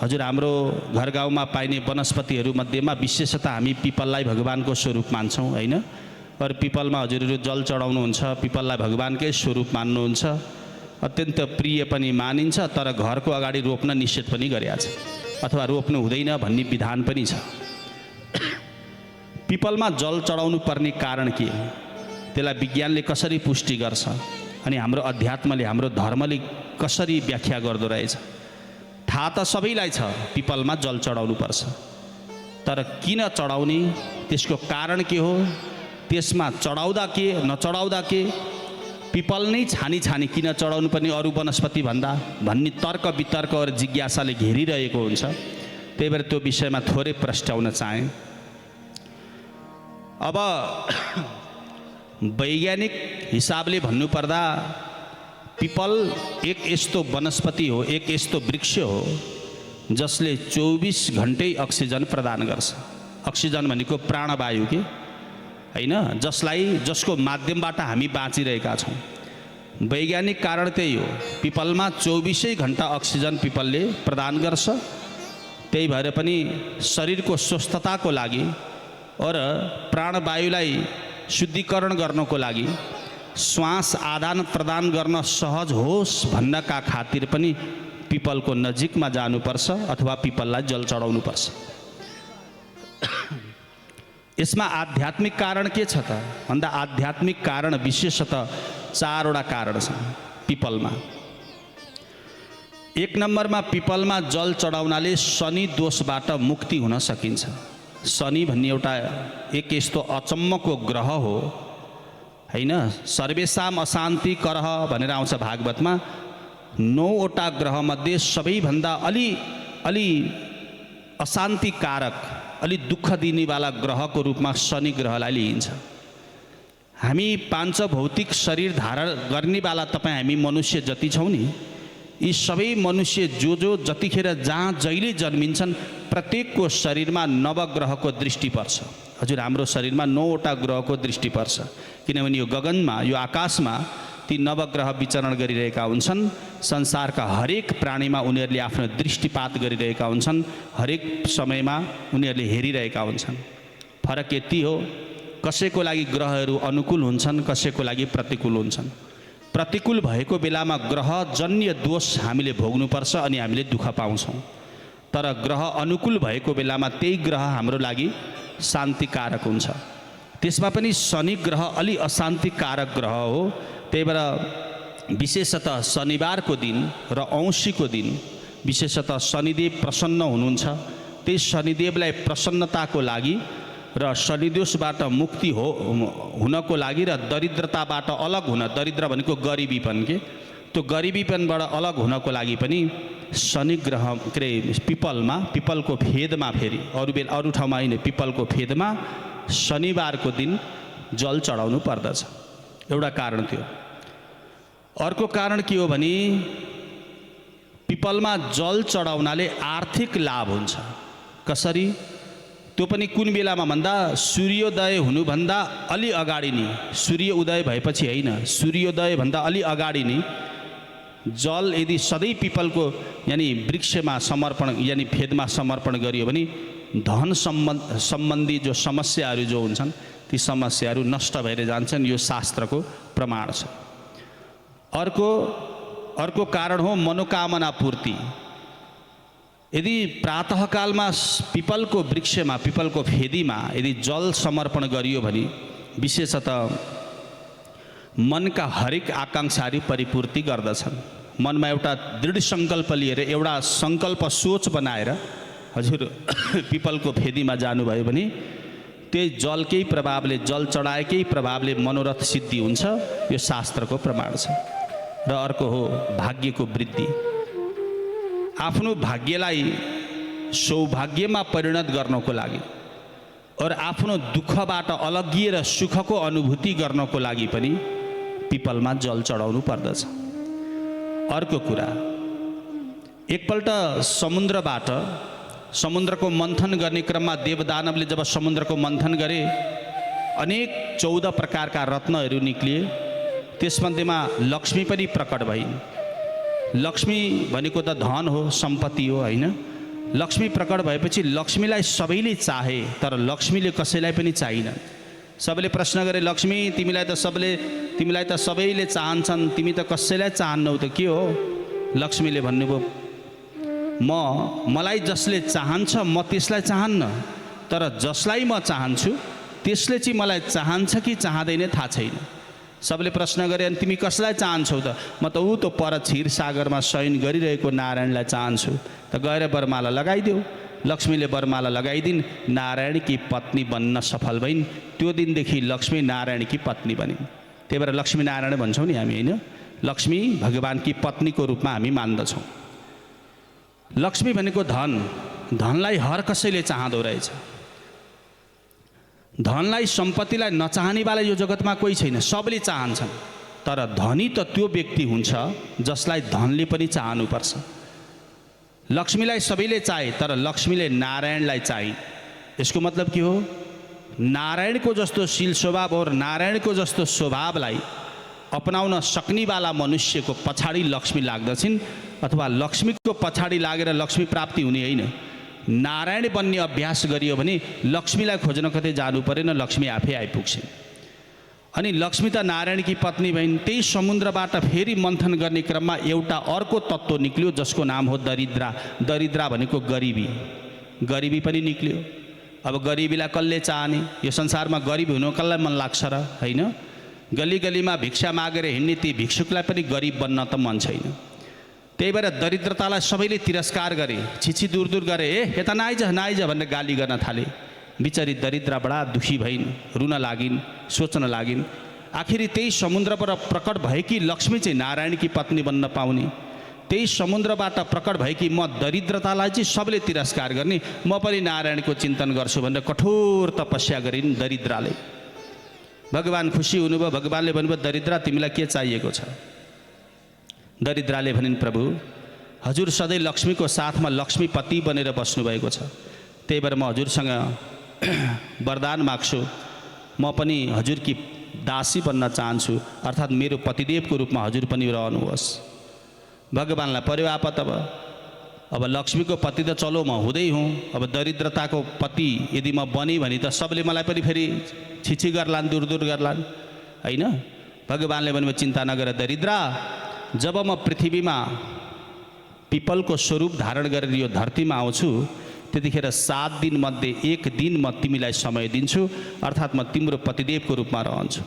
हजुर हाम्रो घर गाउँमा पाइने वनस्पतिहरू मध्येमा विशेषतः हामी पिपललाई भगवानको स्वरूप मान्छौँ हैन। और पिपलमा हजुरहरू जल चढाउनुहुन्छ, पिपललाई भगवानकै स्वरूप मान्नुहुन्छ, अत्यन्त प्रिय पनि मानिन्छ। तर घरको अगाडि रोप्न निषेध पनि गरिएको छ अथवा रोप्नु हुँदैन भन्ने विधान पनि छ। पिपलमा जल चढाउनु पर्ने कारण के हो, त्यसलाई विज्ञानले कसरी पुष्टि गर्छ अनि हाम्रो अध्यात्मले हाम्रो धर्मले कसरी व्याख्या गर्दो रहेछ। थाहा त सबैलाई छ पिपलमा जल चढाउनु पर्छ, तर किन चढाउने, त्यसको कारण के हो, त्यसमा चढाउँदा के नचढाउँदा के, पिपल नै छानी छानी किन चढाउनु पर्ने अरू वनस्पति भन्दा भन्ने तर्क वितर्क और जिज्ञासाले घेरिरहेको हुन्छ। त्यही भएर त्यो विषयमा थोरै प्रस्ट्याउन चाहे। अब वैज्ञानिक हिसाबले भन्नुपर्दा पिपल एक यस्तो वनस्पति हो, एक यस्तो वृक्ष हो जसले 24 घण्टै अक्सिजन प्रदान गर्छ। अक्सिजन भनेको प्राणवायु के हैन, जसको माध्यमबाट हामी बाँचिरहेका छौँ। वैज्ञानिक कारण त्यही हो, पिपलमा 24 घण्टा अक्सिजन पिपलले प्रदान गर्छ। त्यही भएर पनि शरीरको स्वस्थताको लागि और प्राणवायुलाई शुद्धिकरण गर्नको लागि, श्वास आदान प्रदान गर्न सहज होस् भन्नका खातिर पनि पिपलको नजिकमा जानुपर्छ अथवा पिपललाई जल चढाउनुपर्छ। यसमा आध्यात्मिक कारण के छ त भन्दा आध्यात्मिक कारण विशेषतः 4वटा कारण छन् पिपलमा। एक नम्बरमा पिपलमा जल चढाउनाले शनि दोषबाट मुक्ति हुन सकिन्छ। शनि भन्ने एउटा एक यस्तो अचम्मको ग्रह हो हैन। सर्वेशाम अशान्ति करह भनेर आउँछ भागवतमा। 9वटा ग्रह मध्ये सबैभन्दा अलि अशान्ति कारक, अलि दुःख दिनेवाला ग्रहको रूपमा शनि ग्रहलाई लिइन्छ। हामी पांच भौतिक शरीर धारण गर्नेवाला तपाईँ हामी मनुष्य जति छौँ नि, यी सबै मनुष्य जो जतिखेर जहाँ जहिले जन्मिन्छन् प्रत्येकको शरीरमा नवग्रहको दृष्टि पर्छ। हजुर हाम्रो शरीरमा 9वटा ग्रहको दृष्टि पर्छ, किनभने यो गगनमा यो आकाशमा ती नवग्रह विचरण गरिरहेका हुन्छन्। संसारका हरेक प्राणीमा उनीहरूले आफ्नो दृष्टिपात गरिरहेका हुन्छन्, हरेक समयमा उनीहरूले हेरिरहेका हुन्छन्। फरक यति हो, कसैको लागि ग्रहहरू अनुकूल हुन्छन्, कसैको लागि प्रतिकूल हुन्छन्। प्रतिकूल भएको बेलामा ग्रहजन्य दोष हामीले भोग्नुपर्छ अनि हामीले दुःख पाउँछौँ। तर ग्रह अनुकूल भएको बेलामा त्यही ग्रह हाम्रो लागि शान्तिकारक हुन्छ। त्यसमा पनि शनि ग्रह अलि अशान्तिकारक ग्रह हो। त्यही भएर विशेषतः शनिबारको दिन र औँसीको दिन विशेषतः शनिदेव प्रसन्न हुनुहुन्छ। त्यही शनिदेवलाई प्रसन्नताको लागि र शनिदोषबाट मुक्ति हुनको लागि र दरिद्रताबाट अलग हुन, दरिद्र भनेको गरिबीपन के, त्यो गरिबीपनबाट अलग हुनको लागि पनि शनि ग्रह पिपलमा, पिपलको फेदमा, फेरि अरू ठाउँमा होइन, पिपलको फेदमा शनिबारको दिन जल चढाउनु पर्दछ। एउटा कारण थियो। अर्को कारण के हो भने पिपलमा जल चढाउनाले आर्थिक लाभ हुन्छ। कसरी, त्यो पनि कुन बेलामा भन्दा सूर्योदय हुनुभन्दा अलि अगाडि नै, सूर्य उदय भएपछि होइन, सूर्योदय भन्दा अलि अगाडि नै जल यदि सधैँ पिपलको यानी वृक्षमा समर्पण यानी फेदमा समर्पण गरियो भने धन सम्बन्धी जो समस्याहरू जो हुन्छन् ती समस्याहरू नष्ट भएर जान्छन्। यो शास्त्रको प्रमाण छ। अर्को कारण हो मनोकामना पूर्ति। यदि प्रातःकालमा पिपलको वृक्षमा, पिपलको फेदीमा यदि जल समर्पण गरियो भने विशेषतः मनका हरेक आकाङ्क्षाहरू परिपूर्ति गर्दछन्। मनमा एउटा दृढ सङ्कल्प लिएर, एउटा सङ्कल्प सोच बनाएर हजुर पिपलको फेदीमा जानुभयो भने त्यही जलकै प्रभावले, जल चढाएकै प्रभावले मनोरथ सिद्धि हुन्छ। यो शास्त्रको प्रमाण छ। र अर्को हो भाग्यको वृद्धि। आफ्नो भाग्यलाई सौभाग्यमा परिणत गर्नको लागि और आफ्नो दुःखबाट अलगिएर सुखको अनुभूति गर्नको लागि पनि पिपलमा जल चढाउनु पर्दछ। अर्को कुरा, एकपल्ट समुद्रको मन्थन गर्ने क्रममा देवदानवले जब समुद्रको मन्थन गरे अनेक 14 प्रकारका रत्नहरू निक्लिए। त्यसमध्येमा लक्ष्मी पनि प्रकट भइन्। लक्ष्मी भनेको त धन हो, सम्पत्ति हो, होइन? लक्ष्मी प्रकट भएपछि लक्ष्मीलाई सबैले चाहे, तर लक्ष्मीले कसैलाई पनि चाहिन। सबैले प्रश्न गरे, लक्ष्मी तिमीलाई त सबैले चाहन्छन्, तिमी त कसैलाई चाहन्नौ त के हो? लक्ष्मीले भन्नुभयो, मलाई जसले चाहन्छ म त्यसलाई चाहन्न, तर जसलाई म चाहन्छु त्यसले चाहिँ मलाई चाहन्छ कि चाहँदैन थाहा छैन। सबले प्रश्न गरे, अनि तिमी कसलाई चाहन्छौ त? म त ऊ त पर क्षीर सागरमा शयन गरिरहेको नारायणलाई चाहन्छु। त गएर वरमाला लगाइदेऊ। लक्ष्मीले वरमाला लगाइदिन्, नारायणकी पत्नी बन्न सफल भइन्। त्यो दिनदेखि लक्ष्मी नारायणकी पत्नी बनिन्। त्यही भएर लक्ष्मी नारायण भन्छौँ नि हामी, होइन? लक्ष्मी भगवान्की पत्नीको रूपमा हामी मान्दछौँ। लक्ष्मी भनेको धन, धनलाई हर कसैले चाहँदो रहेछ। धनलाई, सम्पत्तिलाई नचाहनेवाला यो जगतमा कोही छैन, सबले चाहन्छन्। तर धनी त त्यो व्यक्ति हुन्छ जसलाई धनले पनि चाहनुपर्छ। लक्ष्मीलाई सबैले चाहे, तर लक्ष्मीले नारायणलाई चाहे। यसको मतलब के हो? नारायणको जस्तो शील स्वभाव और नारायणको जस्तो स्वभावलाई अपनाउन सक्नेवाला मनुष्यको पछाडि लक्ष्मी लाग्दछिन्, अथवा लक्ष्मीको पछाडि लागेर लक्ष्मी प्राप्ति हुने होइन। नारायण बन्ने अभ्यास गरियो भने लक्ष्मीलाई खोज्न कतै जानु परेन, लक्ष्मी आफै आइपुग्छिन्। अनि लक्ष्मी त नारायणकी पत्नी भइन्। त्यही समुद्रबाट फेरि मन्थन गर्ने क्रममा एउटा अर्को तत्त्व निक्ल्यो जसको नाम हो दरिद्रा। दरिद्रा भनेको गरिबी। गरिबी पनि निक्ल्यो। अब गरिबीलाई कसले चाहने? यो संसारमा गरिब हुनु कसलाई मन लाग्छ र, होइन? गली गलीमा भिक्षा मागेर हिँड्ने ती भिक्षुकलाई पनि गरिब बन्न त मन छैन। त्यही भएर दरिद्रतालाई सबैले तिरस्कार गरे, छिछि दूर दूर गरे, यता नआइज भनेर गाली गर्न थाले। बिचारी दरिद्र बडा दुखी भइन्, रुन लागिन्, सोच्न लागिन्। आखिरी त्यही समुद्रबाट प्रकट भएकी लक्ष्मी चाहिँ नारायणकी पत्नी बन्न पाउने, त्यही समुद्रबाट प्रकट भएकी म दरिद्रतालाई चाहिँ सबले तिरस्कार गर्ने, म पनि नारायणको चिन्तन गर्छु भनेर कठोर तपस्या गरिन् दरिद्रले। भगवान खुसी हुनुभयो। भगवानले भन्नुभयो, दरिद्र तिमीलाई के चाहिएको छ? दरिद्रले भनिन्, प्रभु हजुर सधैँ लक्ष्मीको साथमा लक्ष्मीपति बनेर बस्नुभएको छ, त्यही भएर म हजुरसँग वरदान माग्छु, म पनि हजुरकी दासी बन्न चाहन्छु, अर्थात् मेरो पतिदेवको रूपमा हजुर पनि रहनुहोस्। भगवानलाई पर्यो आपत। अब लक्ष्मीको पति त चलो म हुँदै हुँ, अब दरिद्रताको पति यदि म बने भने त सबले मलाई पनि फेरि छिछि गर्लान्, दूर दूर गर्लान्, होइन? भगवानले भन्नुभयो, चिन्ता नगर दरिद्र, जब म पृथ्वीमा पिपलको स्वरूप धारण गरेर यो धरतीमा आउँछु त्यतिखेर 7 दिनमध्ये 1 दिन म तिमीलाई समय दिन्छु, अर्थात् म तिम्रो पतिदेवको रूपमा रहन्छु।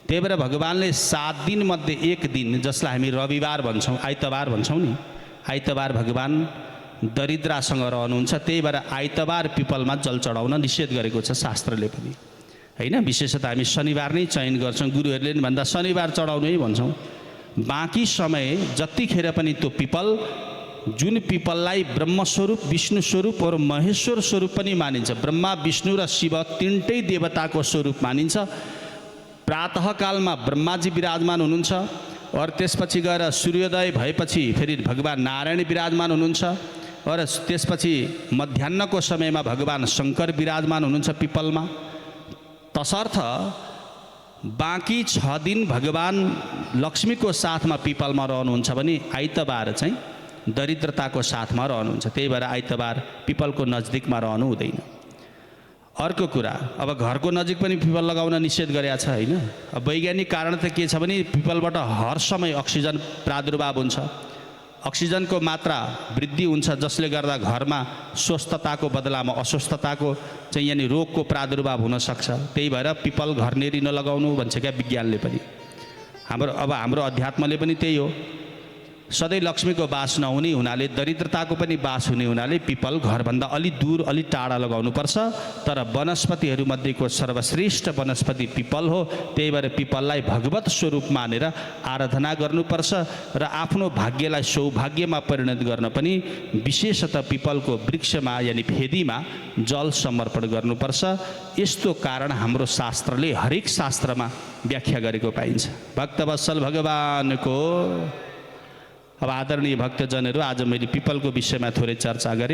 त्यही भएर भगवानले 7 दिनमध्ये 1 दिन, जसलाई हामी रविवार भन्छौँ, आइतबार भन्छौँ नि, आइतबार भगवान दरिद्रसँग रहनुहुन्छ। त्यही भएर आइतबार पिपलमा जल चढाउन निषेध गरेको छ शास्त्रले पनि, होइन? विशेषतः हामी शनिबार नै चयन गर्छौँ, गुरुहरूले नि भन्दा शनिबार चढाउनु नै भन्छौँ। बाँकी समय जतिखेर पनि त्यो पिपल, जुन पिपललाई ब्रह्मस्वरूप, विष्णु स्वरूप और महेश्वर स्वरूप पनि मानिन्छ, ब्रह्मा विष्णु र शिव तीनटै देवताको स्वरूप मानिन्छ। प्रातःकालमा ब्रह्माजी विराजमान हुनुहुन्छ, और त्यसपछि गएर सूर्योदय भएपछि फेरि भगवान नारायण विराजमान हुनुहुन्छ, और त्यसपछि मध्याह्नको समयमा भगवान शङ्कर विराजमान हुनुहुन्छ पिपलमा। तसर्थ बाँकी 6 दिन भगवान लक्ष्मीको साथमा पिपलमा रहनुहुन्छ भने आइतबार चाहिँ दरिद्रताको साथमा रहनुहुन्छ। त्यही भएर आइतबार पिपलको नजिकमा रहनु हुँदैन। अर्को कुरा, अब घरको नजिक पनि पिपल लगाउन निषेध गरेको छ, होइन? अब वैज्ञानिक कारण त के छ भने पिपलबाट हर समय अक्सिजन प्रादुर्भाव हुन्छ, अक्सिजनको मात्रा वृद्धि हुन्छ, जसले गर्दा घरमा स्वस्थताको बदलामा अस्वस्थताको चाहिँ यानि रोगको प्रादुर्भाव हुन सक्छ। त्यही भएर पिपल घर नेरी नलगाउनु भन्छ क्या विज्ञानले पनि। हाम्रो अध्यात्मले पनि त्यही हो। सधैँ लक्ष्मीको बास नहुने हुनाले, दरिद्रताको पनि बास हुने हुनाले पिपल घरभन्दा अलि दूर, अलि टाढा लगाउनुपर्छ। तर वनस्पतिहरूमध्येको सर्वश्रेष्ठ वनस्पति पिपल हो। त्यही भएर पिपललाई भगवत स्वरूप मानेर आराधना गर्नुपर्छ र आफ्नो भाग्यलाई सौभाग्यमा परिणत गर्न पनि विशेषतः पिपलको वृक्षमा यानि फेदीमा जल समर्पण गर्नुपर्छ। यस्तो कारण हाम्रो शास्त्रले हरेक शास्त्रमा व्याख्या गरेको पाइन्छ। भक्तवत्सल भगवानको। अब आदरणीय भक्तजनहरू, आज मैले पिपलको विषयमा थोरै चर्चा गरेँ।